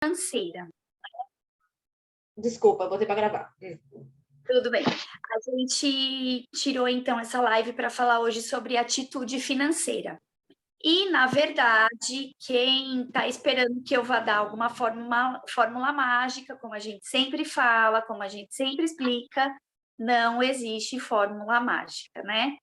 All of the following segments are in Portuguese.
Financeira. Desculpa, botei para gravar. Tudo bem. A gente tirou então essa live para falar hoje sobre atitude financeira. E, na verdade, quem está esperando que eu vá dar alguma fórmula mágica, como a gente sempre fala, como a gente sempre explica, não existe fórmula mágica, né?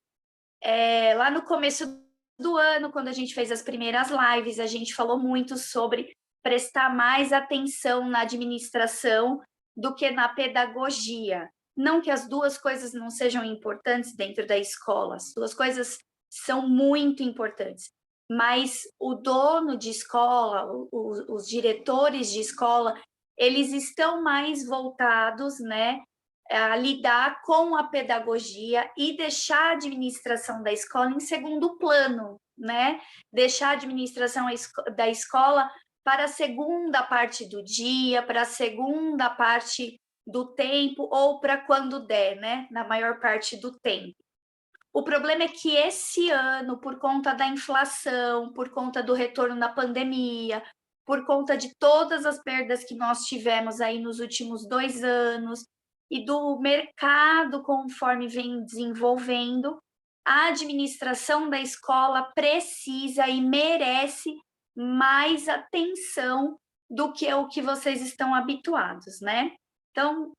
Lá no começo do ano, quando a gente fez as primeiras lives, a gente falou muito sobre prestar mais atenção na administração do que na pedagogia. Não que as duas coisas não sejam importantes dentro da escola, as duas coisas são muito importantes, mas o dono de escola, os diretores de escola, eles estão mais voltados, né, a lidar com a pedagogia e deixar a administração da escola em segundo plano, né? Deixar a administração da escola para a segunda parte do dia, para a segunda parte do tempo, ou para quando der, né? Na maior parte do tempo. O problema é que esse ano, por conta da inflação, por conta do retorno da pandemia, por conta de todas as perdas que nós tivemos aí nos últimos 2 anos, e do mercado conforme vem desenvolvendo, a administração da escola precisa e merece mais atenção do que o que vocês estão habituados, né? Então,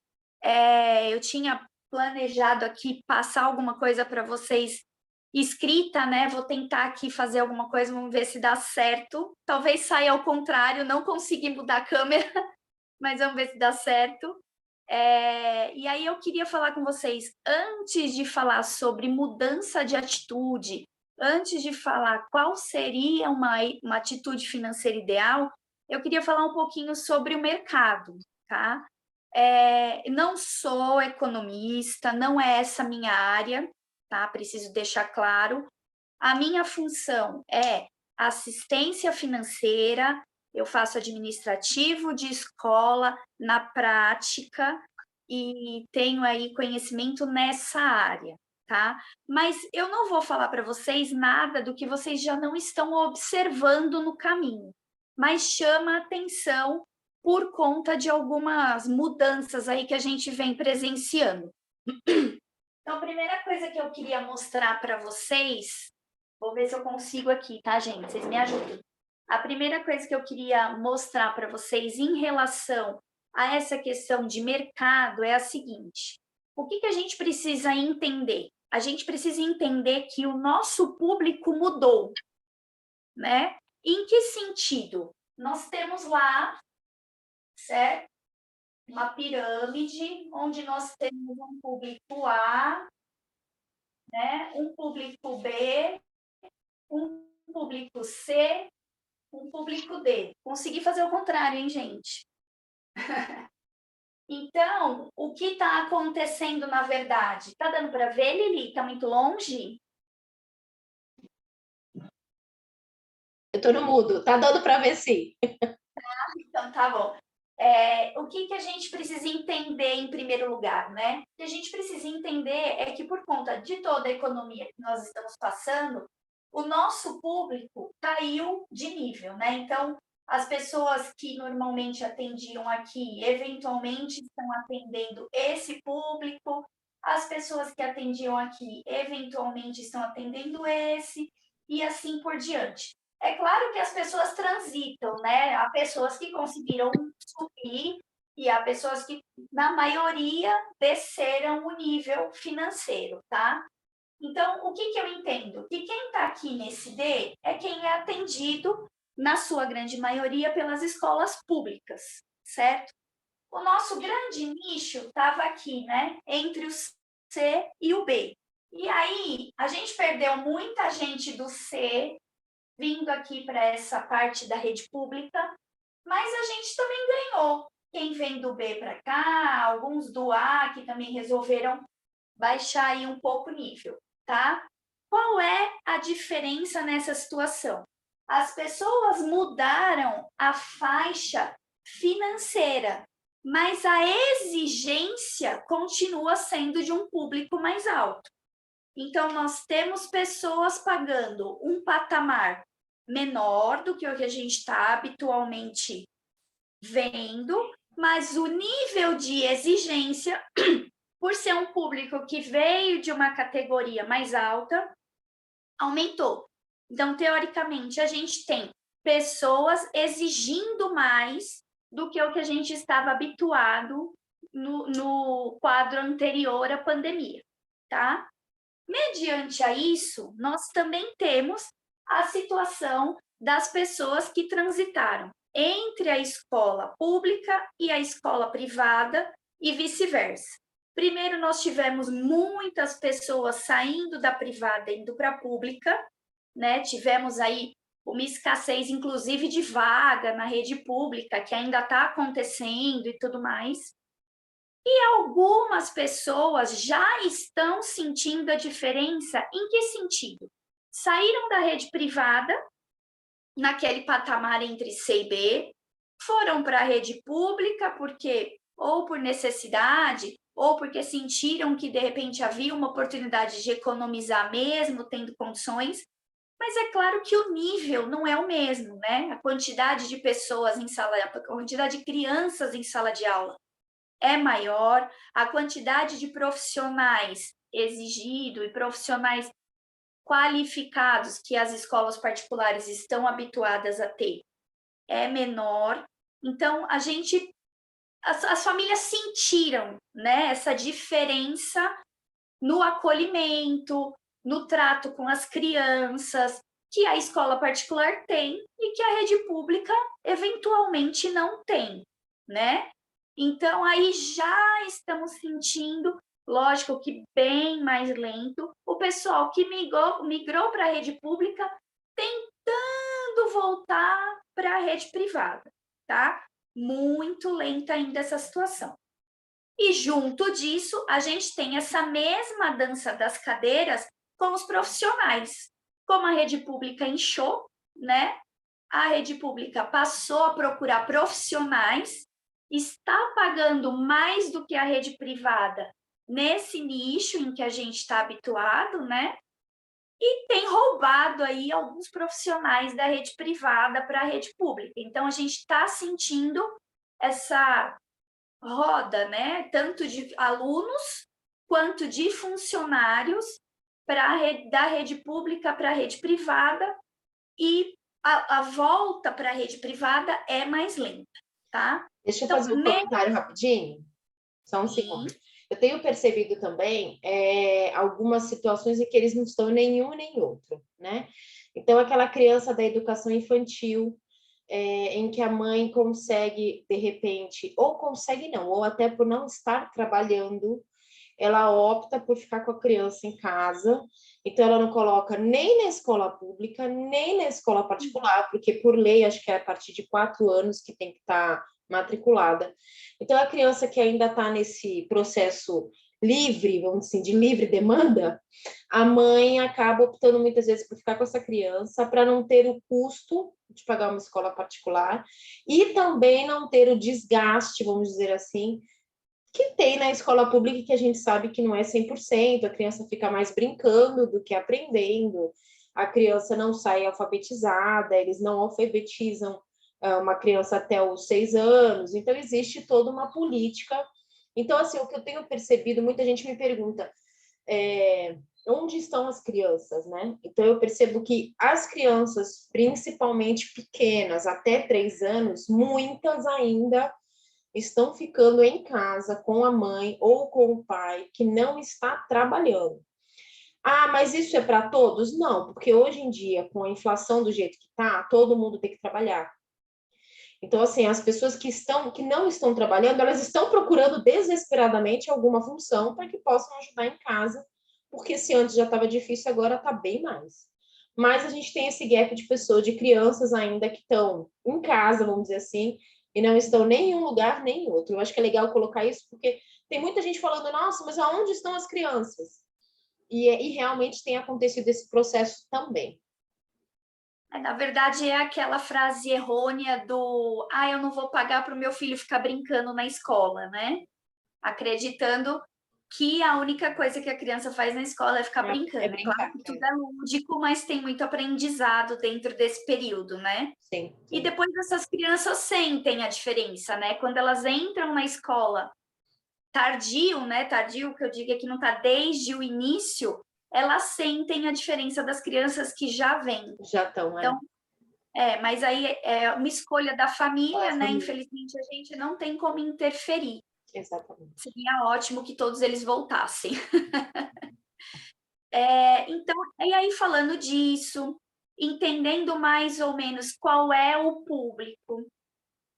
eu tinha planejado aqui passar alguma coisa para vocês escrita, né? Vou tentar aqui fazer alguma coisa, vamos ver se dá certo. Talvez saia ao contrário, não consegui mudar a câmera, mas vamos ver se dá certo. E aí eu queria falar com vocês, antes de falar sobre mudança de atitude, antes de falar qual seria uma atitude financeira ideal, eu queria falar um pouquinho sobre o mercado, tá? Não sou economista, não é essa a minha área, tá? Preciso deixar claro. A minha função é assistência financeira, eu faço administrativo de escola na prática e tenho aí conhecimento nessa área, tá? Mas eu não vou falar para vocês nada do que vocês já não estão observando no caminho, mas chama atenção por conta de algumas mudanças aí que a gente vem presenciando. Então, a primeira coisa que eu queria mostrar para vocês, vou ver se eu consigo aqui, tá, gente? Vocês me ajudem. A primeira coisa que eu queria mostrar para vocês em relação a essa questão de mercado é a seguinte: o que a gente precisa entender? A gente precisa entender que o nosso público mudou, né? Em que sentido? Nós temos lá, certo? Uma pirâmide, onde nós temos um público A, né? Um público B, um público C, um público D. Consegui fazer o contrário, hein, gente? Então, o que está acontecendo na verdade? Está dando para ver, Lili? Está muito longe? Eu estou no mudo, tá dando para ver sim. Então, tá bom. O que a gente precisa entender em primeiro lugar, né? O que a gente precisa entender é que, por conta de toda a economia que nós estamos passando, o nosso público caiu de nível, né? Então, as pessoas que normalmente atendiam aqui, eventualmente estão atendendo esse público, as pessoas que atendiam aqui, eventualmente estão atendendo esse, e assim por diante. É claro que as pessoas transitam, né? Há pessoas que conseguiram subir e há pessoas que, na maioria, desceram o nível financeiro, tá? Então, o que eu entendo? Que quem está aqui nesse D é quem é atendido, na sua grande maioria, pelas escolas públicas, certo? O nosso grande nicho estava aqui, né? Entre o C e o B. E aí, a gente perdeu muita gente do C vindo aqui para essa parte da rede pública, mas a gente também ganhou. Quem vem do B para cá, alguns do A que também resolveram baixar aí um pouco o nível, tá? Qual é a diferença nessa situação? As pessoas mudaram a faixa financeira, mas a exigência continua sendo de um público mais alto. Então, nós temos pessoas pagando um patamar menor do que o que a gente está habitualmente vendo, mas o nível de exigência, por ser um público que veio de uma categoria mais alta, aumentou. Então, teoricamente, a gente tem pessoas exigindo mais do que o que a gente estava habituado no quadro anterior à pandemia, tá? Mediante a isso, nós também temos a situação das pessoas que transitaram entre a escola pública e a escola privada e vice-versa. Primeiro, nós tivemos muitas pessoas saindo da privada e indo para a pública, né? Tivemos aí uma escassez, inclusive, de vaga na rede pública, que ainda está acontecendo e tudo mais. E algumas pessoas já estão sentindo a diferença. Em que sentido? Saíram da rede privada, naquele patamar entre C e B, foram para a rede pública porque ou por necessidade, ou porque sentiram que de repente havia uma oportunidade de economizar mesmo, tendo condições, mas é claro que o nível não é o mesmo, né? A quantidade de pessoas em sala, a quantidade de crianças em sala de aula é maior, a quantidade de profissionais exigido e profissionais qualificados que as escolas particulares estão habituadas a ter é menor. Então, as famílias sentiram, né, essa diferença no acolhimento, no trato com as crianças, que a escola particular tem e que a rede pública eventualmente não tem, né? Então, aí já estamos sentindo, lógico que bem mais lento, o pessoal que migrou para a rede pública tentando voltar para a rede privada, tá? Muito lenta ainda essa situação. E junto disso, a gente tem essa mesma dança das cadeiras com os profissionais. Como a rede pública inchou, né? A rede pública passou a procurar profissionais, está pagando mais do que a rede privada nesse nicho em que a gente está habituado, né? E tem roubado aí alguns profissionais da rede privada para a rede pública. Então, a gente está sentindo essa roda, né? Tanto de alunos quanto de funcionários da rede pública para a rede privada, e a volta para a rede privada é mais lenta, tá? Deixa eu Então, fazer um comentário rapidinho, só um segundo. Eu tenho percebido também algumas situações em que eles não estão nenhum nem outro, né? Então, aquela criança da educação infantil, em que a mãe consegue, de repente, ou consegue não, ou até por não estar trabalhando, ela opta por ficar com a criança em casa, então ela não coloca nem na escola pública, nem na escola particular, porque por lei, acho que é a partir de 4 anos que tem que estar matriculada. Então, a criança que ainda está nesse processo livre, vamos dizer assim, de livre demanda, a mãe acaba optando muitas vezes por ficar com essa criança para não ter o custo de pagar uma escola particular e também não ter o desgaste, vamos dizer assim, que tem na escola pública, que a gente sabe que não é 100%, a criança fica mais brincando do que aprendendo, a criança não sai alfabetizada, eles não alfabetizam uma criança até os 6 anos, então existe toda uma política. Então, assim, o que eu tenho percebido, muita gente me pergunta, onde estão as crianças, né? Então, eu percebo que as crianças, principalmente pequenas, até 3 anos, muitas ainda estão ficando em casa com a mãe ou com o pai que não está trabalhando. Ah, mas isso é para todos? Não, porque hoje em dia, com a inflação do jeito que está, todo mundo tem que trabalhar. Então, assim, as pessoas que não estão trabalhando, elas estão procurando desesperadamente alguma função para que possam ajudar em casa, porque se antes já estava difícil, agora está bem mais. Mas a gente tem esse gap de pessoas, de crianças ainda que estão em casa, vamos dizer assim, e não estão nem em um lugar nem em outro. Eu acho que é legal colocar isso, porque tem muita gente falando, nossa, mas aonde estão as crianças? E realmente tem acontecido esse processo também. Na verdade, é aquela frase errônea do eu não vou pagar para o meu filho ficar brincando na escola, né? Acreditando que a única coisa que a criança faz na escola é ficar brincando. brincar, Claro que tudo é lúdico, mas tem muito aprendizado dentro desse período, né? Sim, sim. E depois essas crianças sentem a diferença, né? Quando elas entram na escola tardio, né? Tardio, que eu digo é que não está desde o início, elas sentem a diferença das crianças que já vêm. Já estão, então, mas aí é uma escolha da família, né? Infelizmente, a gente não tem como interferir. Exatamente. Seria ótimo que todos eles voltassem. Então, e aí falando disso, entendendo mais ou menos qual é o público,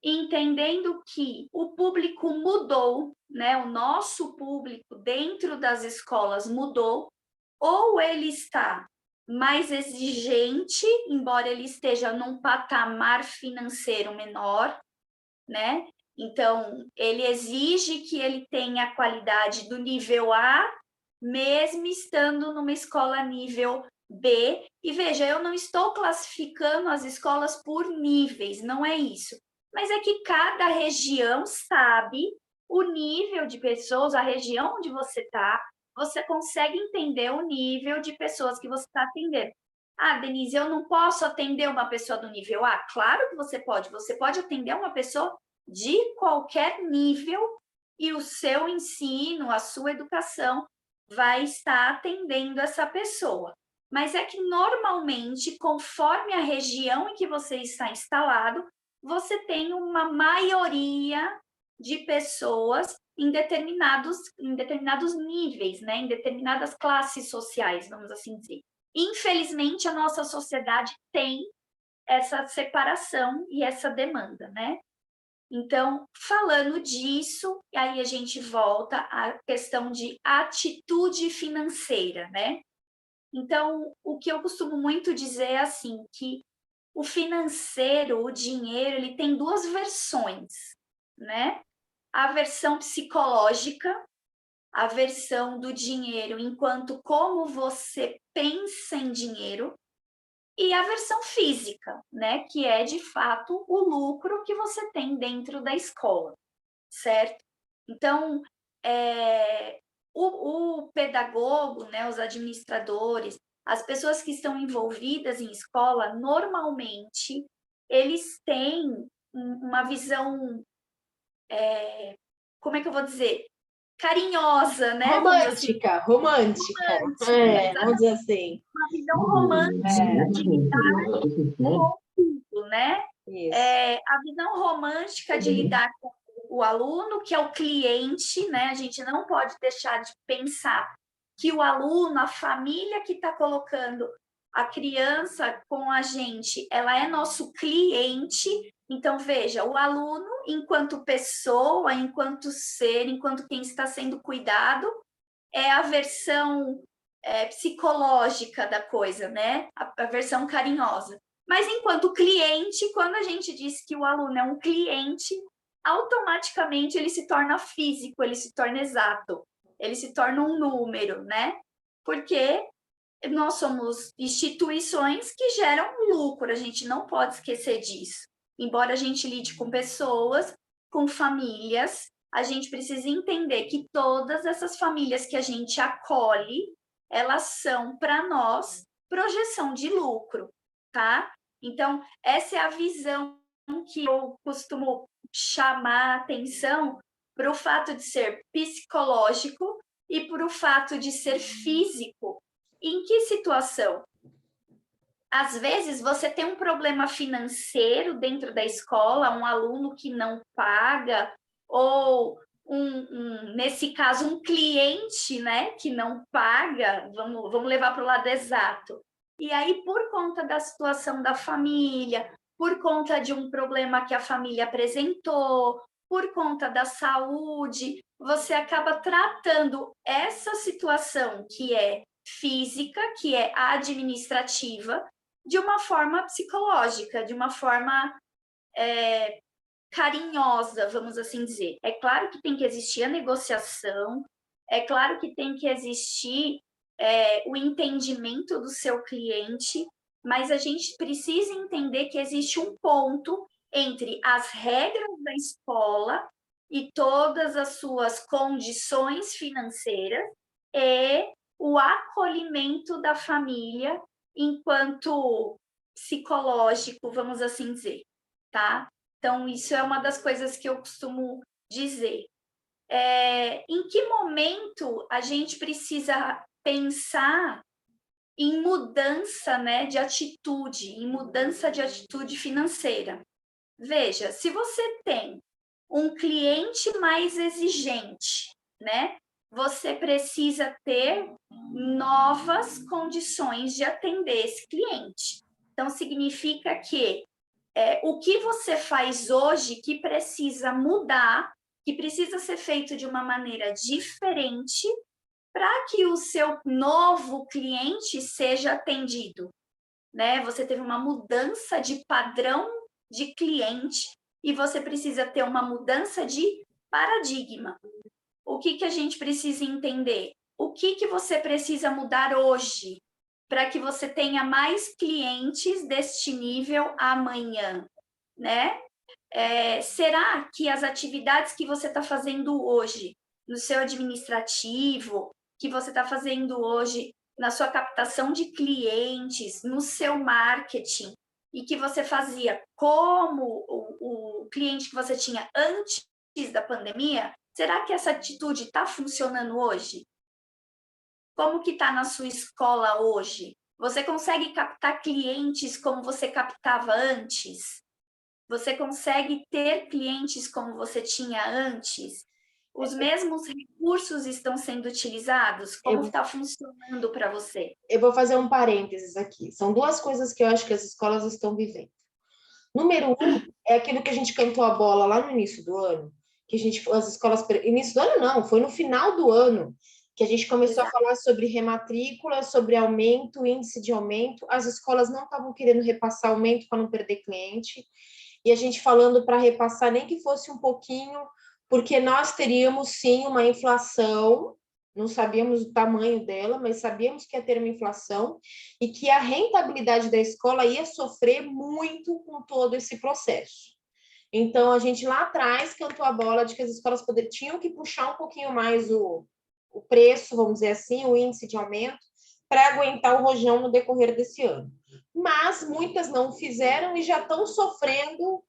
entendendo que o público mudou, né? O nosso público dentro das escolas mudou, ou ele está mais exigente, embora ele esteja num patamar financeiro menor, né? Então, ele exige que ele tenha a qualidade do nível A, mesmo estando numa escola nível B. E veja, eu não estou classificando as escolas por níveis, não é isso. Mas é que cada região sabe o nível de pessoas, a região onde você está, você consegue entender o nível de pessoas que você está atendendo. Ah, Denise, eu não posso atender uma pessoa do nível A? Claro que você pode. Você pode atender uma pessoa de qualquer nível e o seu ensino, a sua educação vai estar atendendo essa pessoa. Mas é que normalmente, conforme a região em que você está instalado, você tem uma maioria de pessoas em determinados níveis, né? Em determinadas classes sociais, vamos assim dizer. Infelizmente, a nossa sociedade tem essa separação e essa demanda, né? Então, falando disso, aí a gente volta à questão de atitude financeira, né? Então, o que eu costumo muito dizer é assim, que o financeiro, o dinheiro, ele tem duas versões, né? A versão psicológica, a versão do dinheiro enquanto como você pensa em dinheiro, e a versão física, né, que é de fato o lucro que você tem dentro da escola, certo? Então, o pedagogo, né, os administradores, as pessoas que estão envolvidas em escola, normalmente, eles têm uma visão, como é que eu vou dizer? Carinhosa, né? Romântica, romântica. Vamos dizer assim. Uma visão romântica de lidar com tudo, né? A visão romântica de lidar com o aluno, que é o cliente, né? A gente não pode deixar de pensar que o aluno, a família que está colocando a criança com a gente, ela é nosso cliente. Então, veja, o aluno, enquanto pessoa, enquanto ser, enquanto quem está sendo cuidado, é a versão psicológica da coisa, né? A versão carinhosa. Mas enquanto cliente, quando a gente diz que o aluno é um cliente, automaticamente ele se torna físico, ele se torna exato, ele se torna um número, né? Porque nós somos instituições que geram lucro, a gente não pode esquecer disso. Embora a gente lide com pessoas, com famílias, a gente precisa entender que todas essas famílias que a gente acolhe, elas são, para nós, projeção de lucro, tá? Então, essa é a visão que eu costumo chamar a atenção para o fato de ser psicológico e para o fato de ser físico. Em que situação? Às vezes você tem um problema financeiro dentro da escola, um aluno que não paga, ou nesse caso, um cliente, né, que não paga, vamos levar para o lado exato. E aí, por conta da situação da família, por conta de um problema que a família apresentou, por conta da saúde, você acaba tratando essa situação que é física, que é administrativa, de uma forma psicológica, de uma forma carinhosa, vamos assim dizer. É claro que tem que existir a negociação, é claro que tem que existir o entendimento do seu cliente, mas a gente precisa entender que existe um ponto entre as regras da escola e todas as suas condições financeiras e o acolhimento da família enquanto psicológico, vamos assim dizer, tá? Então, isso é uma das coisas que eu costumo dizer. Em que momento a gente precisa pensar em mudança, né, de atitude, em mudança de atitude financeira? Veja, se você tem um cliente mais exigente, né? Você precisa ter novas condições de atender esse cliente. Então, significa que o que você faz hoje que precisa mudar, que precisa ser feito de uma maneira diferente para que o seu novo cliente seja atendido, né? Você teve uma mudança de padrão de cliente e você precisa ter uma mudança de paradigma. O que a gente precisa entender? O que você precisa mudar hoje para que você tenha mais clientes deste nível amanhã, né? Será que as atividades que você está fazendo hoje no seu administrativo, que você está fazendo hoje na sua captação de clientes, no seu marketing, e que você fazia como o cliente que você tinha antes da pandemia, será que essa atitude está funcionando hoje? Como que está na sua escola hoje? Você consegue captar clientes como você captava antes? Você consegue ter clientes como você tinha antes? Os mesmos recursos estão sendo utilizados? Como Eu, está funcionando para você? eu vou fazer um parênteses aqui. São duas coisas que eu acho que as escolas estão vivendo. Número um é aquilo que a gente cantou a bola lá no início do ano, que as escolas, início do ano não, foi no final do ano, que a gente começou a Exato. falar sobre rematrícula, sobre aumento, índice de aumento. As escolas não estavam querendo repassar aumento para não perder cliente, e a gente falando para repassar nem que fosse um pouquinho, porque nós teríamos sim uma inflação, não sabíamos o tamanho dela, mas sabíamos que ia ter uma inflação e que a rentabilidade da escola ia sofrer muito com todo esse processo. Então, a gente lá atrás cantou a bola de que as escolas tinham que puxar um pouquinho mais o preço, vamos dizer assim, o índice de aumento, para aguentar o rojão no decorrer desse ano. Mas muitas não fizeram e já estão sofrendo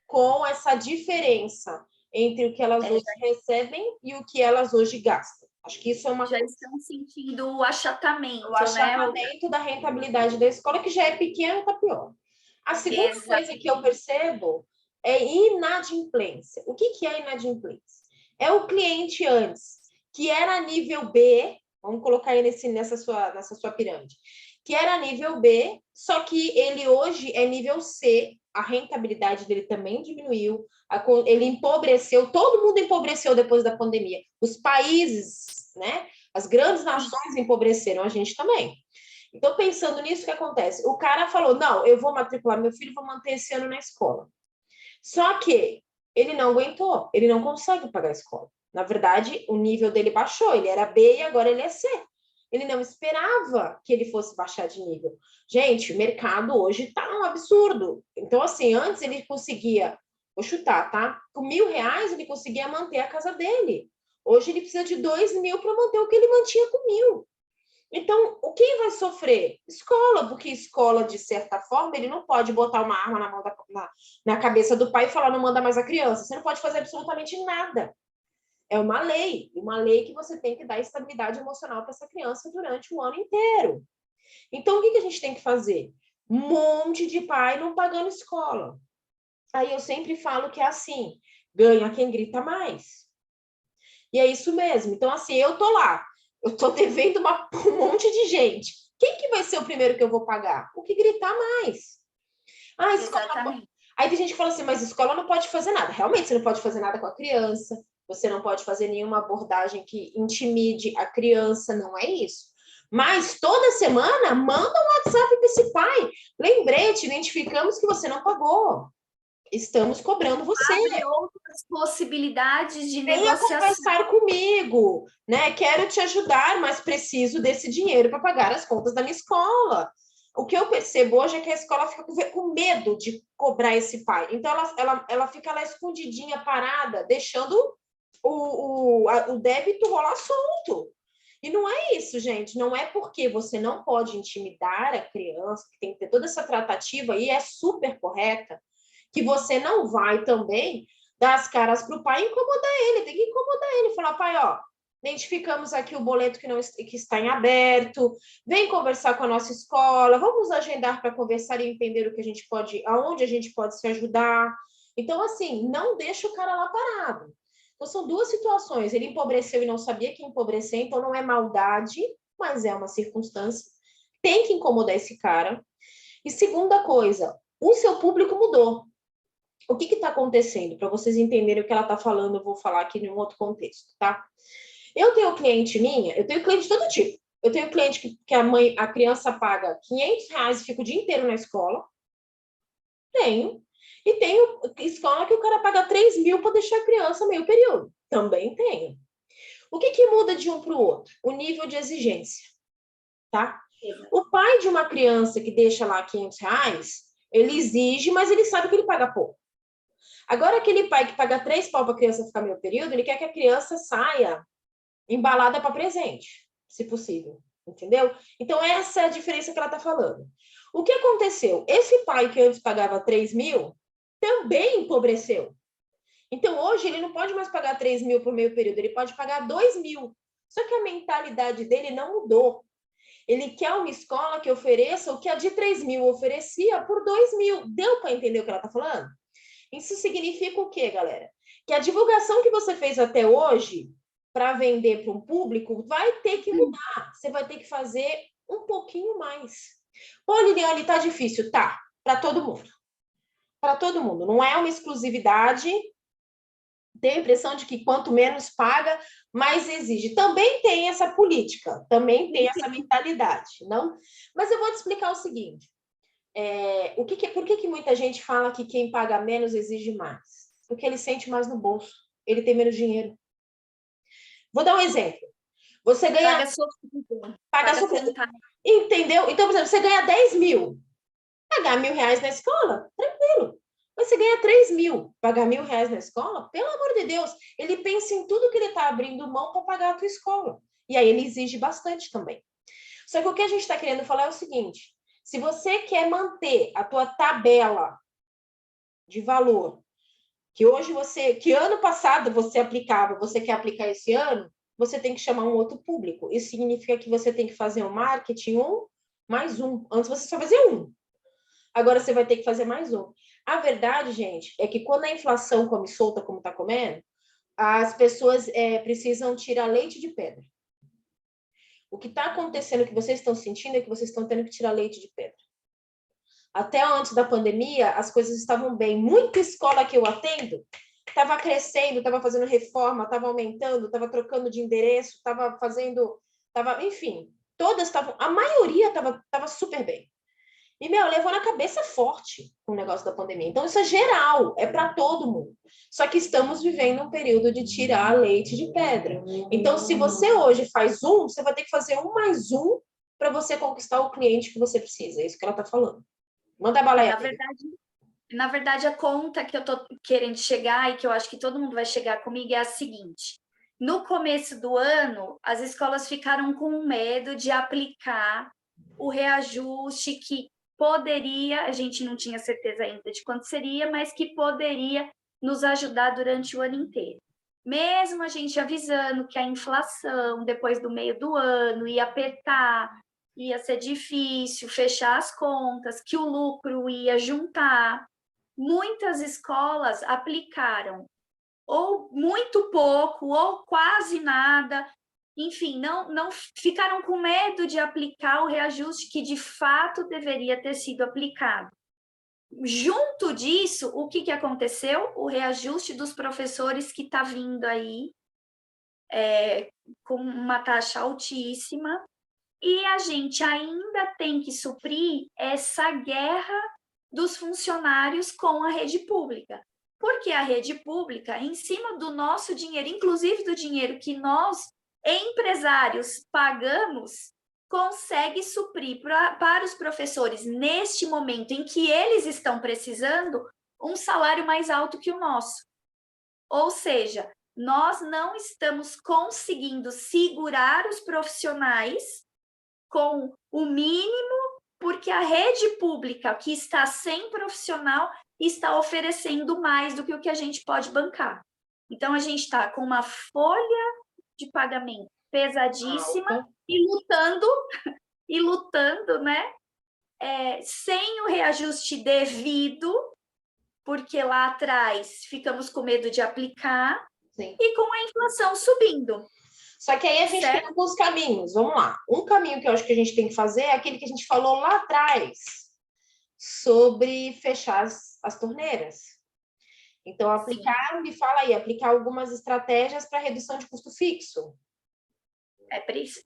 com essa diferença entre o que elas hoje recebem e o que elas hoje gastam. Acho que isso é uma Já estão sentindo o achatamento, o né? achatamento da rentabilidade da escola, que já é pequeno, está pior. A segunda coisa que eu percebo é inadimplência. O que é inadimplência? É o cliente antes, que era nível B, vamos colocar aí nessa sua pirâmide, que era nível B, só que ele hoje é nível C, a rentabilidade dele também diminuiu, ele empobreceu, todo mundo empobreceu depois da pandemia. Os países, né? As grandes nações empobreceram, a gente também. Então, pensando nisso, o que acontece? O cara falou, não, eu vou matricular meu filho, vou manter esse ano na escola. Só que ele não aguentou, ele não consegue pagar a escola. Na verdade, o nível dele baixou, ele era B e agora ele é C. Ele não esperava que ele fosse baixar de nível. Gente, o mercado hoje está um absurdo. Então, assim, antes ele conseguia, vou chutar, tá? Com R$ 1.000 ele conseguia manter a casa dele. Hoje ele precisa de 2.000 para manter o que ele mantinha com 1.000. Então, quem vai sofrer? Escola, porque escola, de certa forma, ele não pode botar uma arma na mão na cabeça do pai e falar, não manda mais a criança. Você não pode fazer absolutamente nada. É uma lei que você tem que dar estabilidade emocional para essa criança durante o ano inteiro. Então, o que a gente tem que fazer? Um monte de pai não pagando escola. Aí eu sempre falo que é assim, ganha quem grita mais. E é isso mesmo. Então, assim, eu tô lá, eu tô devendo um monte de gente. Quem que vai ser o primeiro que eu vou pagar? O que gritar mais. Ah, escola. Exatamente. Aí tem gente que fala assim, mas escola não pode fazer nada. Realmente, você não pode fazer nada com a criança, você não pode fazer nenhuma abordagem que intimide a criança, não é isso. Mas toda semana, manda um WhatsApp para esse pai. Lembrete, identificamos que você não pagou. Estamos cobrando você. Abre outras possibilidades de Venha negociação. conversar comigo, né? Quero te ajudar, mas preciso desse dinheiro para pagar as contas da minha escola. O que eu percebo hoje é que a escola fica com medo de cobrar esse pai. Então, ela fica lá escondidinha, parada, deixando o débito rolar solto. E não é isso, gente. Não é porque você não pode intimidar a criança, que tem que ter toda essa tratativa, e é super correta, que você não vai também dar as caras para o pai e incomodar ele. Tem que incomodar ele. Falar, pai, ó, identificamos aqui o boleto que está em aberto, vem conversar com a nossa escola, vamos agendar para conversar e entender o que a gente pode, aonde a gente pode se ajudar. Então, assim, não deixa o cara lá parado. Então, são duas situações. Ele empobreceu e não sabia que empobreceu, então não é maldade, mas é uma circunstância. Tem que incomodar esse cara. E segunda coisa, o seu público mudou. O que está acontecendo? Para vocês entenderem o que ela está falando, eu vou falar aqui em um outro contexto, tá? Eu tenho cliente minha, eu tenho cliente de todo tipo. Eu tenho cliente que a criança paga R$ 500 e fica o dia inteiro na escola. Tenho. E tenho escola que o cara paga 3.000 para deixar a criança meio período. Também tenho. O que muda de um para o outro? O nível de exigência, tá? O pai de uma criança que deixa lá R$ 500, ele exige, mas ele sabe que ele paga pouco. Agora, aquele pai que paga 3 pau para a criança ficar meio período, ele quer que a criança saia embalada para presente, se possível, entendeu? Então, essa é a diferença que ela está falando. O que aconteceu? Esse pai que antes pagava 3.000 também empobreceu. Então, hoje, ele não pode mais pagar 3.000 por meio período, ele pode pagar 2.000. Só que a mentalidade dele não mudou. Ele quer uma escola que ofereça o que a de 3.000 oferecia por 2.000. Deu para entender o que ela está falando? Isso significa o quê, galera? Que a divulgação que você fez até hoje para vender para um público vai ter que mudar. Você vai ter que fazer um pouquinho mais. Pô, Liliane, tá difícil. Tá, para todo mundo. Para todo mundo. Não é uma exclusividade. Tenho a impressão de que quanto menos paga, mais exige. Também tem essa política, também tem essa mentalidade, não? Mas eu vou te explicar o seguinte. Por que muita gente fala que quem paga menos exige mais? Porque ele sente mais no bolso, ele tem menos dinheiro. Vou dar um exemplo. Você ganha. Paga sua. Entendeu? Então, por exemplo, você ganha 10.000. Pagar R$ 1.000 na escola, tranquilo. Mas você ganha 3.000, pagar R$ 1.000 na escola, pelo amor de Deus, ele pensa em tudo que ele está abrindo mão para pagar a tua escola. E aí ele exige bastante também. Só que o que a gente está querendo falar é o seguinte: se você quer manter a tua tabela de valor, que ano passado você aplicava, você quer aplicar esse ano, você tem que chamar um outro público. Isso significa que você tem que fazer um marketing 1 mais 1. Antes você só fazia 1. Agora você vai ter que fazer mais 1. A verdade, gente, é que quando a inflação come solta como está comendo, as pessoas precisam tirar leite de pedra. O que está acontecendo, o que vocês estão sentindo, é que vocês estão tendo que tirar leite de pedra. Até antes da pandemia, as coisas estavam bem. Muita escola que eu atendo estava crescendo, estava fazendo reforma, estava aumentando, estava trocando de endereço, estava fazendo... enfim, todas estavam... A maioria estava super bem. E, levou na cabeça forte o negócio da pandemia. Então, isso é geral, é para todo mundo. Só que estamos vivendo um período de tirar leite de pedra. Então, se você hoje faz 1, você vai ter que fazer 1 mais 1 para você conquistar o cliente que você precisa. É isso que ela está falando. Manda bala aí. Na verdade, a conta que eu estou querendo chegar e que eu acho que todo mundo vai chegar comigo é a seguinte. No começo do ano, as escolas ficaram com medo de aplicar o reajuste que poderia, a gente não tinha certeza ainda de quanto seria, mas que poderia nos ajudar durante o ano inteiro. Mesmo a gente avisando que a inflação, depois do meio do ano, ia apertar, ia ser difícil fechar as contas, que o lucro ia juntar, muitas escolas aplicaram ou muito pouco, ou quase nada, enfim, não ficaram com medo de aplicar o reajuste que de fato deveria ter sido aplicado. Junto disso, o que aconteceu? O reajuste dos professores que está vindo aí com uma taxa altíssima, e a gente ainda tem que suprir essa guerra dos funcionários com a rede pública. Porque a rede pública, em cima do nosso dinheiro, inclusive do dinheiro que nós, empresários, pagamos, consegue suprir para os professores, neste momento em que eles estão precisando, um salário mais alto que o nosso. Ou seja, nós não estamos conseguindo segurar os profissionais com o mínimo, porque a rede pública, que está sem profissional, está oferecendo mais do que o que a gente pode bancar. Então, a gente está com uma folha de pagamento pesadíssima e lutando, né? Sem o reajuste devido, porque lá atrás ficamos com medo de aplicar, Sim. e com a inflação subindo. Só que aí a gente tem alguns caminhos, vamos lá. Um caminho que eu acho que a gente tem que fazer é aquele que a gente falou lá atrás, sobre fechar as torneiras. Então, aplicar, me fala aí, aplicar algumas estratégias para redução de custo fixo.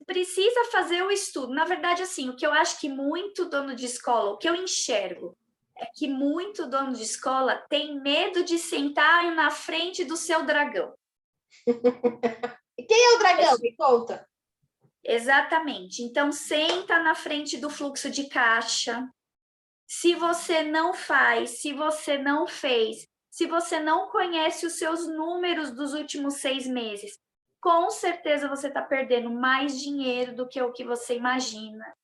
Precisa fazer o estudo. Na verdade, assim, o que eu acho que muito dono de escola, o que eu enxergo, é que muito dono de escola tem medo de sentar na frente do seu dragão. E quem é o dragão? Me conta. Exatamente. Então, senta na frente do fluxo de caixa. Se você não faz, se você não fez, se você não conhece os seus números dos últimos 6 meses, com certeza você está perdendo mais dinheiro do que o que você imagina.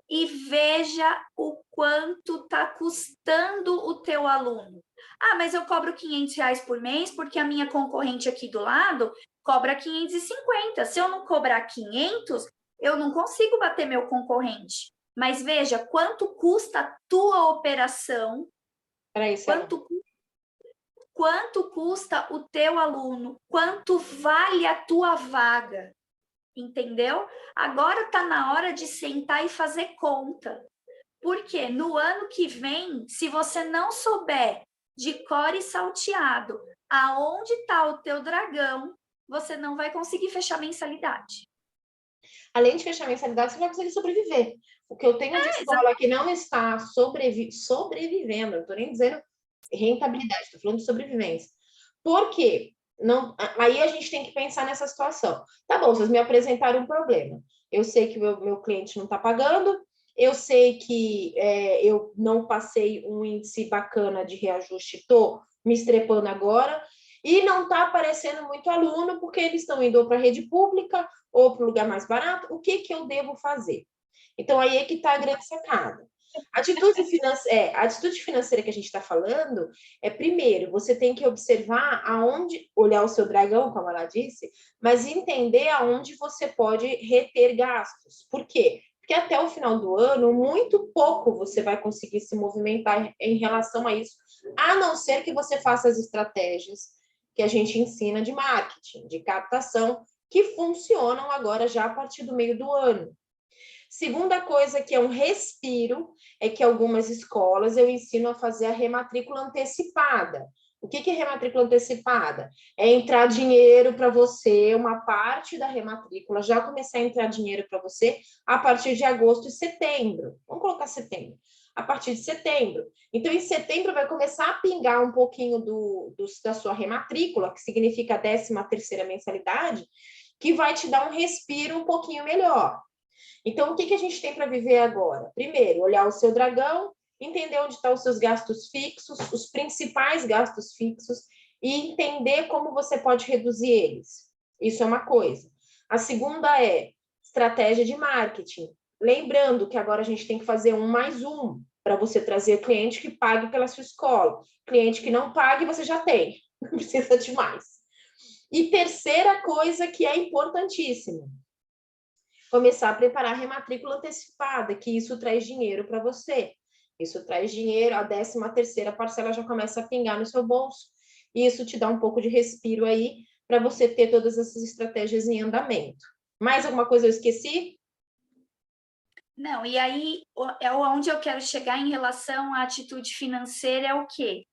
E veja o quanto está custando o teu aluno. Ah, mas eu cobro R$ 500 por mês porque a minha concorrente aqui do lado cobra 550. Se eu não cobrar 500, eu não consigo bater meu concorrente. Mas veja quanto custa a tua operação, quanto custa o teu aluno, quanto vale a tua vaga. Entendeu? Agora está na hora de sentar e fazer conta. Porque no ano que vem, se você não souber de cor e salteado aonde está o teu dragão, você não vai conseguir fechar mensalidade. Além de fechar mensalidade, você vai conseguir sobreviver. O que eu tenho de escola que não está sobrevivendo, não estou nem dizendo rentabilidade, estou falando de sobrevivência. Por quê? Não, aí a gente tem que pensar nessa situação. Tá bom, vocês me apresentaram um problema. Eu sei que o meu cliente não está pagando, eu sei que eu não passei um índice bacana de reajuste, estou me estrepando agora, e não está aparecendo muito aluno, porque eles estão indo para a rede pública ou para o lugar mais barato. O que eu devo fazer? Então, aí é que está a grande sacada. A atitude financeira que a gente está falando é, primeiro, você tem que observar aonde, olhar o seu dragão, como ela disse, mas entender aonde você pode reter gastos. Por quê? Porque até o final do ano, muito pouco você vai conseguir se movimentar em relação a isso, a não ser que você faça as estratégias que a gente ensina de marketing, de captação, que funcionam agora já a partir do meio do ano. Segunda coisa que é um respiro, é que algumas escolas eu ensino a fazer a rematrícula antecipada. O que é rematrícula antecipada? É entrar dinheiro para você, uma parte da rematrícula, já começar a entrar dinheiro para você a partir de agosto e setembro. Vamos colocar setembro. A partir de setembro. Então, em setembro vai começar a pingar um pouquinho da sua rematrícula, que significa a 13ª mensalidade, que vai te dar um respiro um pouquinho melhor. Então, o que a gente tem para viver agora? Primeiro, olhar o seu dragão, entender onde estão os seus gastos fixos, os principais gastos fixos, e entender como você pode reduzir eles. Isso é uma coisa. A segunda é estratégia de marketing. Lembrando que agora a gente tem que fazer 1 mais 1 para você trazer cliente que pague pela sua escola. Cliente que não pague, você já tem. Não precisa de mais. E terceira coisa que é importantíssima, começar a preparar a rematrícula antecipada, que isso traz dinheiro para você. Isso traz dinheiro, a 13ª parcela já começa a pingar no seu bolso. E isso te dá um pouco de respiro aí para você ter todas essas estratégias em andamento. Mais alguma coisa eu esqueci? Não, e aí é onde eu quero chegar em relação à atitude financeira é o quê?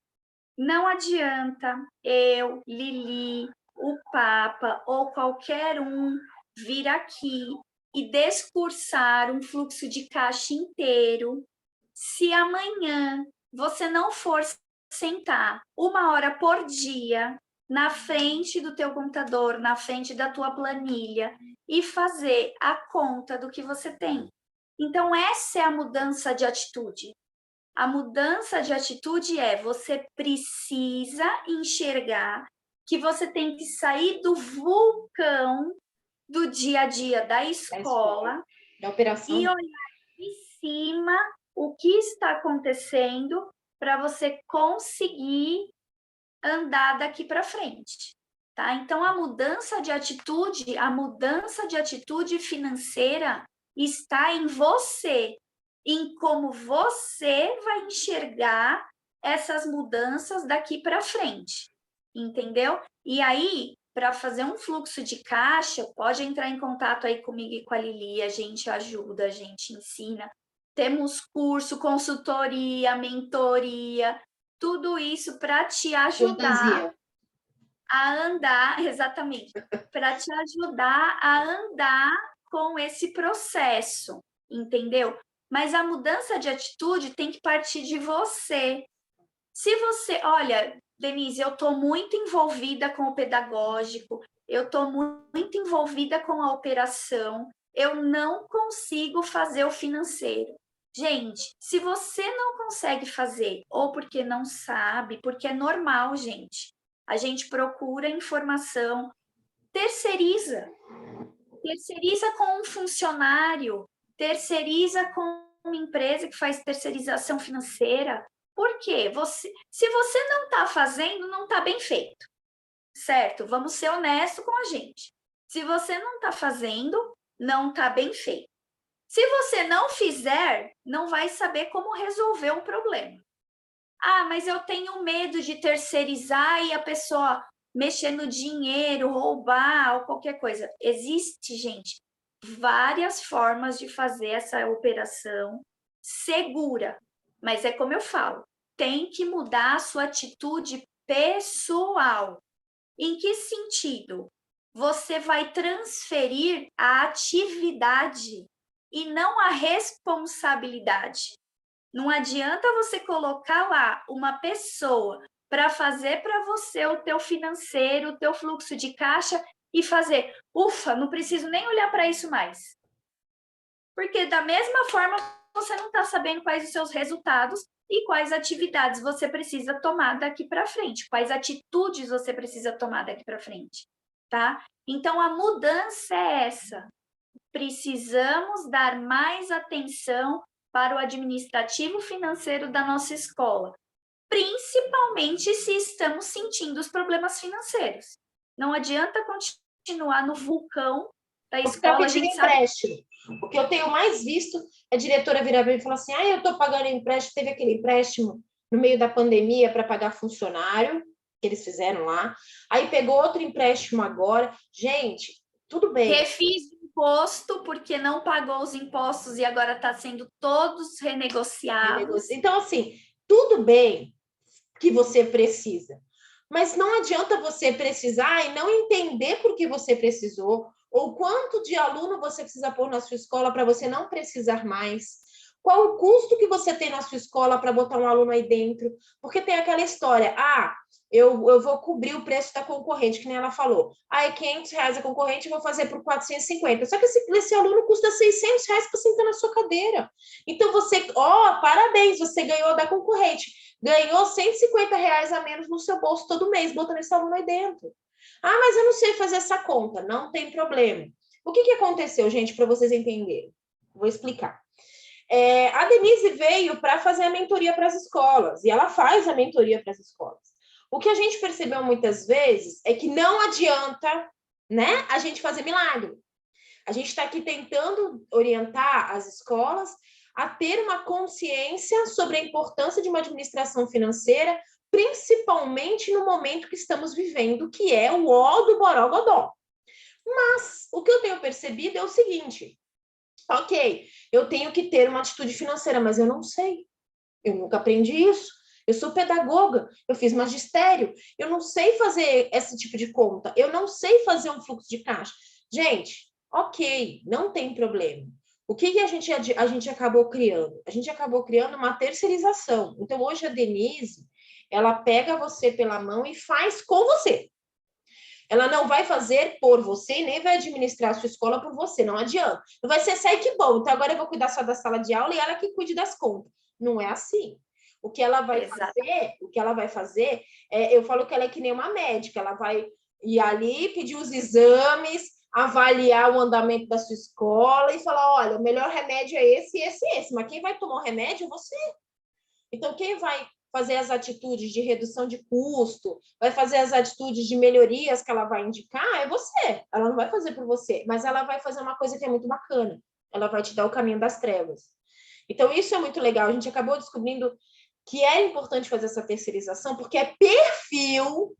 Não adianta eu, Lili, o Papa ou qualquer um vir aqui e discursar um fluxo de caixa inteiro se amanhã você não for sentar 1 hora por dia na frente do teu computador, na frente da tua planilha e fazer a conta do que você tem. Então, essa é a mudança de atitude. A mudança de atitude é você precisa enxergar que você tem que sair do vulcão do dia a dia da escola, da operação, e olhar de cima o que está acontecendo para você conseguir andar daqui para frente, tá? Então a mudança de atitude financeira está em você, em como você vai enxergar essas mudanças daqui para frente, entendeu? E aí, para fazer um fluxo de caixa, pode entrar em contato aí comigo e com a Lili, a gente ajuda, a gente ensina. Temos curso, consultoria, mentoria, tudo isso para te ajudar a andar, exatamente, para te ajudar a andar com esse processo, entendeu? Mas a mudança de atitude tem que partir de você. Se você, olha, Denise, eu estou muito envolvida com o pedagógico, eu estou muito envolvida com a operação, eu não consigo fazer o financeiro. Gente, se você não consegue fazer, ou porque não sabe, porque é normal, gente. A gente procura informação, terceiriza. Terceiriza com um funcionário, terceiriza com uma empresa que faz terceirização financeira. Por quê? Se você não está fazendo, não está bem feito, certo? Vamos ser honestos com a gente. Se você não está fazendo, não está bem feito. Se você não fizer, não vai saber como resolver o problema. Ah, mas eu tenho medo de terceirizar e a pessoa mexer no dinheiro, roubar ou qualquer coisa. Existe, gente, várias formas de fazer essa operação segura. Mas é como eu falo, tem que mudar a sua atitude pessoal. Em que sentido? Você vai transferir a atividade e não a responsabilidade. Não adianta você colocar lá uma pessoa para fazer para você o teu financeiro, o teu fluxo de caixa e fazer, ufa, não preciso nem olhar para isso mais. Porque da mesma forma você não está sabendo quais os seus resultados e quais atividades você precisa tomar daqui para frente, quais atitudes você precisa tomar daqui para frente, tá? Então a mudança é essa. Precisamos dar mais atenção para o administrativo financeiro da nossa escola, principalmente se estamos sentindo os problemas financeiros. Não adianta continuar no vulcão da escola, a gente sabe. Empréstimo. O que eu tenho mais visto é a diretora virar para mim e falar assim: eu estou pagando empréstimo, teve aquele empréstimo no meio da pandemia para pagar funcionário, que eles fizeram lá, aí pegou outro empréstimo agora. Gente, tudo bem. Refiz o imposto porque não pagou os impostos e agora está sendo todos renegociados. Então, assim, tudo bem que você precisa, mas não adianta você precisar e não entender por que você precisou, ou quanto de aluno você precisa pôr na sua escola para você não precisar mais. Qual o custo que você tem na sua escola para botar um aluno aí dentro? Porque tem aquela história, eu vou cobrir o preço da concorrente, que nem ela falou. É R$500 a concorrente, eu vou fazer por 450. Só que esse aluno custa R$600 para sentar na sua cadeira. Então, parabéns, você ganhou da concorrente. Ganhou R$150 a menos no seu bolso todo mês, botando esse aluno aí dentro. Mas eu não sei fazer essa conta. Não tem problema. O que aconteceu, gente, para vocês entenderem? Vou explicar. A Denise veio para fazer a mentoria para as escolas, e ela faz a mentoria para as escolas. O que a gente percebeu muitas vezes é que não adianta, né, a gente fazer milagre. A gente está aqui tentando orientar as escolas a ter uma consciência sobre a importância de uma administração financeira, principalmente no momento que estamos vivendo, que é o ó do borogodó. Mas o que eu tenho percebido é o seguinte: ok, eu tenho que ter uma atitude financeira, mas eu não sei. Eu nunca aprendi isso. Eu sou pedagoga, eu fiz magistério, eu não sei fazer esse tipo de conta, eu não sei fazer um fluxo de caixa. Gente, ok, não tem problema. O que a gente acabou criando? A gente acabou criando uma terceirização. Então, hoje a Denise, ela pega você pela mão e faz com você. Ela não vai fazer por você, nem vai administrar a sua escola por você, não adianta. Não vai ser, sai que bom, então agora eu vou cuidar só da sala de aula e ela que cuide das contas. Não é assim. O que ela vai fazer, eu falo que ela é que nem uma médica, ela vai ir ali, pedir os exames, avaliar o andamento da sua escola e falar, olha, o melhor remédio é esse, esse, esse, mas quem vai tomar o remédio é você. Então, quem vai fazer as atitudes de redução de custo, vai fazer as atitudes de melhorias que ela vai indicar, é você. Ela não vai fazer por você, mas ela vai fazer uma coisa que é muito bacana. Ela vai te dar o caminho das trevas. Então, isso é muito legal. A gente acabou descobrindo que é importante fazer essa terceirização, porque é perfil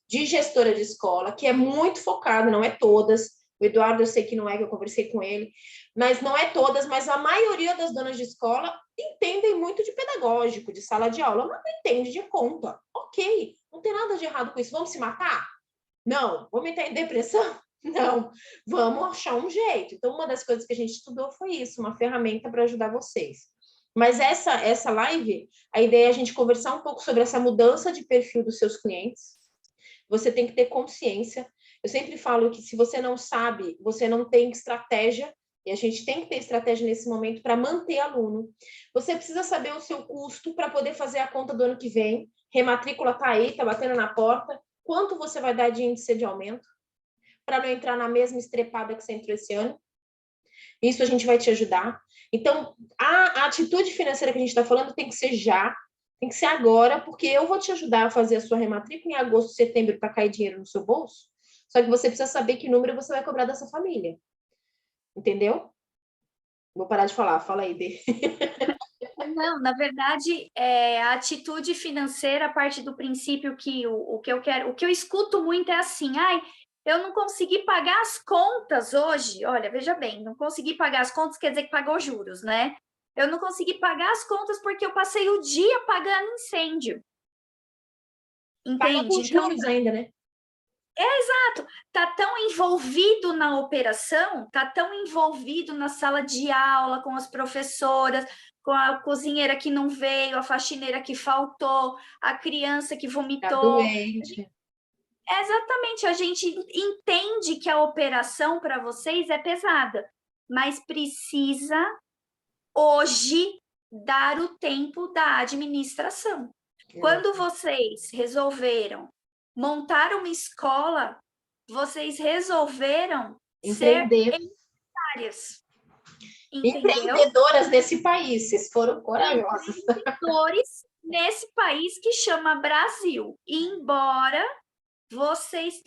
de gestora de escola, que é muito focado, não é todas. O Eduardo, eu sei que não é, que eu conversei com ele, mas não é todas, mas a maioria das donas de escola entendem muito de pedagógico, de sala de aula, mas não entende de conta. Ok, não tem nada de errado com isso. Vamos se matar? Não. Vamos entrar em depressão? Não. Vamos achar um jeito. Então, uma das coisas que a gente estudou foi isso, uma ferramenta para ajudar vocês. Mas essa live, a ideia é a gente conversar um pouco sobre essa mudança de perfil dos seus clientes. Você tem que ter consciência. Eu sempre falo que se você não sabe, você não tem estratégia, e a gente tem que ter estratégia nesse momento para manter aluno. Você precisa saber o seu custo para poder fazer a conta do ano que vem. Rematrícula está aí, está batendo na porta. Quanto você vai dar de índice de aumento? Para não entrar na mesma estrepada que você entrou esse ano. Isso a gente vai te ajudar. Então, a atitude financeira que a gente está falando tem que ser já, tem que ser agora, porque eu vou te ajudar a fazer a sua rematrícula em agosto, setembro, para cair dinheiro no seu bolso. Só que você precisa saber que número você vai cobrar dessa família. Entendeu? Vou parar de falar. Fala aí, Dê. Não, na verdade, a atitude financeira parte do princípio que o que eu quero, o que eu escuto muito é assim, ai, eu não consegui pagar as contas hoje. Olha, veja bem, não consegui pagar as contas quer dizer que pagou juros, né? Eu não consegui pagar as contas porque eu passei o dia pagando incêndio. Paga com Entende? Então, juros ainda, né? exato, tá tão envolvido na operação, tá tão envolvido na sala de aula com as professoras, com a cozinheira que não veio, a faxineira que faltou, a criança que Tá vomitou. doente. Exatamente, a gente entende que a operação para vocês é pesada, mas precisa hoje dar o tempo da administração. Quando vocês resolveram montar uma escola, vocês resolveram ser Empreender. empresárias, entendeu? Empreendedoras desse país, vocês foram corajosos. Empreendedores nesse país que chama Brasil. E embora vocês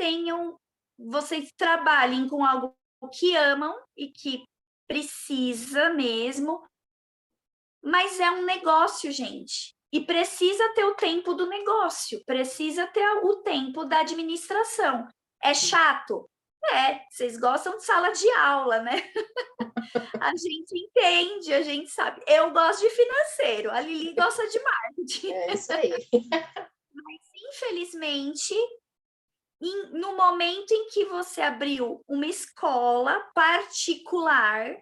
trabalhem com algo que amam e que precisa mesmo, mas é um negócio, gente. E precisa ter o tempo do negócio, precisa ter o tempo da administração. É chato? Vocês gostam de sala de aula, né? A gente entende, a gente sabe. Eu gosto de financeiro, a Lili gosta de marketing. É isso aí. Mas, infelizmente, no momento em que você abriu uma escola particular,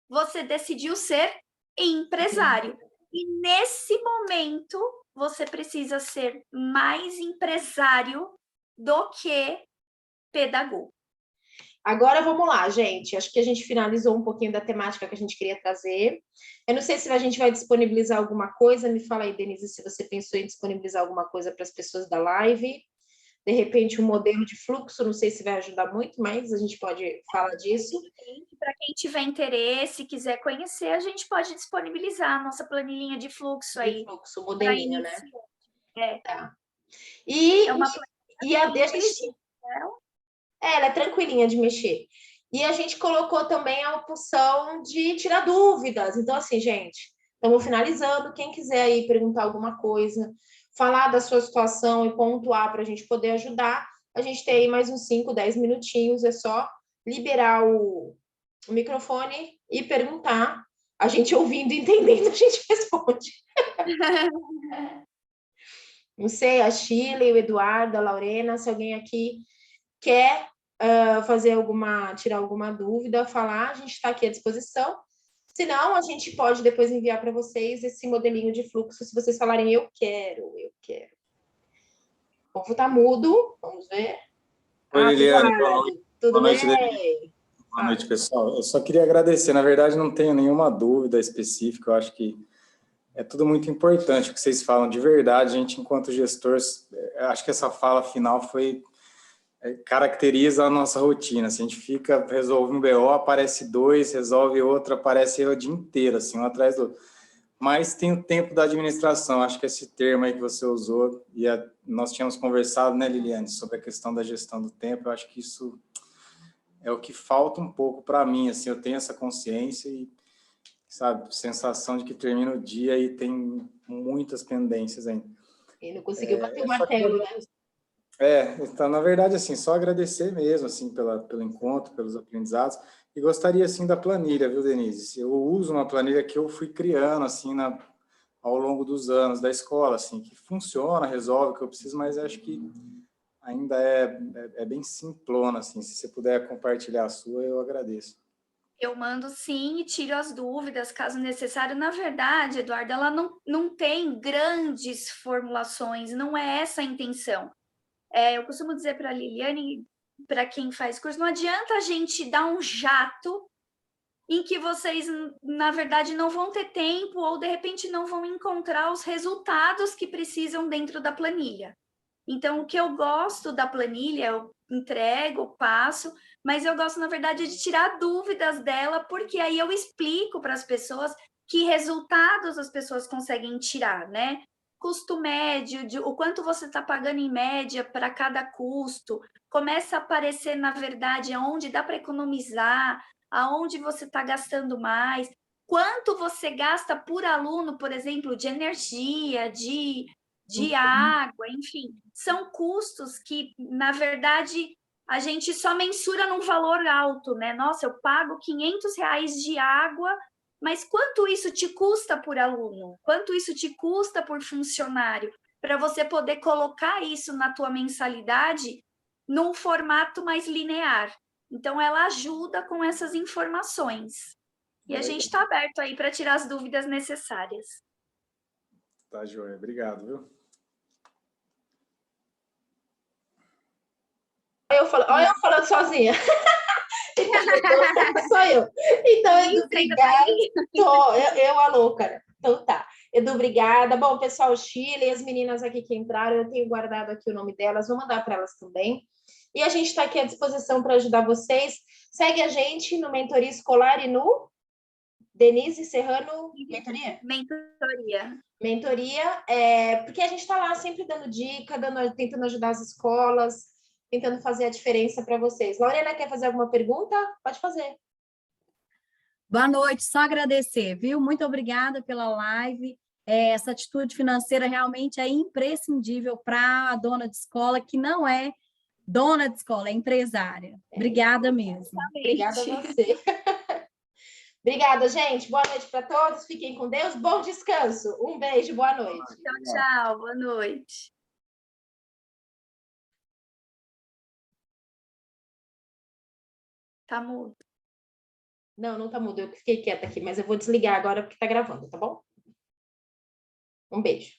você decidiu ser empresário. E nesse momento, você precisa ser mais empresário do que pedagogo. Agora vamos lá, gente. Acho que a gente finalizou um pouquinho da temática que a gente queria trazer. Eu não sei se a gente vai disponibilizar alguma coisa. Me fala aí, Denise, se você pensou em disponibilizar alguma coisa para as pessoas da live. De repente, um modelo de fluxo, não sei se vai ajudar muito, mas a gente pode falar disso. Para quem tiver interesse, quiser conhecer, a gente pode disponibilizar a nossa planilhinha de fluxo aí. De fluxo, modelinho, né? Tá. E, É uma e a gente... ela é tranquilinha de mexer. E a gente colocou também a opção de tirar dúvidas. Então, assim, gente, estamos finalizando. Quem quiser aí perguntar alguma coisa, falar da sua situação e pontuar para a gente poder ajudar, a gente tem aí mais uns 5, 10 minutinhos. É só liberar o microfone e perguntar. A gente ouvindo e entendendo, a gente responde. Não sei, a Shirley, o Eduardo, a Lorena, se alguém aqui quer tirar alguma dúvida, falar, a gente está aqui à disposição. Se não, a gente pode depois enviar para vocês esse modelinho de fluxo, se vocês falarem, eu quero. O povo tá mudo, vamos ver. Oi, Liliane, Eduardo, tudo boa noite, Denise. bem? Boa noite, pessoal. Eu só queria agradecer, na verdade, não tenho nenhuma dúvida específica, eu acho que é tudo muito importante o que vocês falam, de verdade, a gente, enquanto gestores, acho que essa fala final caracteriza a nossa rotina, assim, a gente fica, resolve um BO, aparece dois, resolve outro, aparece o dia inteiro, assim, um atrás do outro. Mas tem o tempo da administração, acho que esse termo aí que você usou, nós tínhamos conversado, né, Liliane, sobre a questão da gestão do tempo, eu acho que isso é o que falta um pouco para mim, assim, eu tenho essa consciência e, sabe, sensação de que termina o dia e tem muitas pendências ainda. E não conseguiu bater o martelo, né? Então, na verdade, assim, só agradecer mesmo, assim, pelo encontro, pelos aprendizados, e gostaria, assim, da planilha, viu, Denise? Eu uso uma planilha que eu fui criando, assim, ao longo dos anos da escola, assim, que funciona, resolve o que eu preciso, mas acho que ainda é bem simplona, assim, se você puder compartilhar a sua, eu agradeço. Eu mando sim e tiro as dúvidas, caso necessário. Na verdade, Eduardo, ela não tem grandes formulações, não é essa a intenção. Eu costumo dizer para a Liliane, para quem faz curso, não adianta a gente dar um jato em que vocês, na verdade, não vão ter tempo ou, de repente, não vão encontrar os resultados que precisam dentro da planilha. Então, o que eu gosto da planilha, eu entrego, passo, mas eu gosto, na verdade, de tirar dúvidas dela, porque aí eu explico para as pessoas que resultados as pessoas conseguem tirar, né? Custo médio, o quanto você está pagando em média para cada custo, começa a aparecer, na verdade, aonde dá para economizar, aonde você está gastando mais, quanto você gasta por aluno, por exemplo, de energia, de água, enfim, são custos que, na verdade, a gente só mensura num valor alto, né? Nossa, eu pago R$ 500 de água, mas quanto isso te custa por aluno? Quanto isso te custa por funcionário? Para você poder colocar isso na tua mensalidade num formato mais linear. Então, ela ajuda com essas informações. E a gente está aberto aí para tirar as dúvidas necessárias. Tá, joia. Obrigado, viu? Olha eu falando sozinha. Então, sou eu. Então, Edu, obrigada. Eu a louca. Então tá. Edu, obrigada. Bom, pessoal, Chile, as meninas aqui que entraram, eu tenho guardado aqui o nome delas, vou mandar para elas também. E a gente está aqui à disposição para ajudar vocês. Segue a gente no Mentoria Escolar e no Denise Serrano Mentoria? Mentoria. Mentoria, porque a gente está lá sempre dando dica, tentando ajudar as escolas, tentando fazer a diferença para vocês. Lorena, quer fazer alguma pergunta? Pode fazer. Boa noite, só agradecer, viu? Muito obrigada pela live. Essa atitude financeira realmente é imprescindível para a dona de escola, que não é dona de escola, é empresária. Obrigada mesmo. Obrigada a você. Obrigada, gente. Boa noite para todos. Fiquem com Deus. Bom descanso. Um beijo. Boa noite. Tchau, tchau. Boa noite. Tá mudo. Não, não tá mudo. Eu fiquei quieta aqui, mas eu vou desligar agora porque tá gravando, tá bom? Um beijo.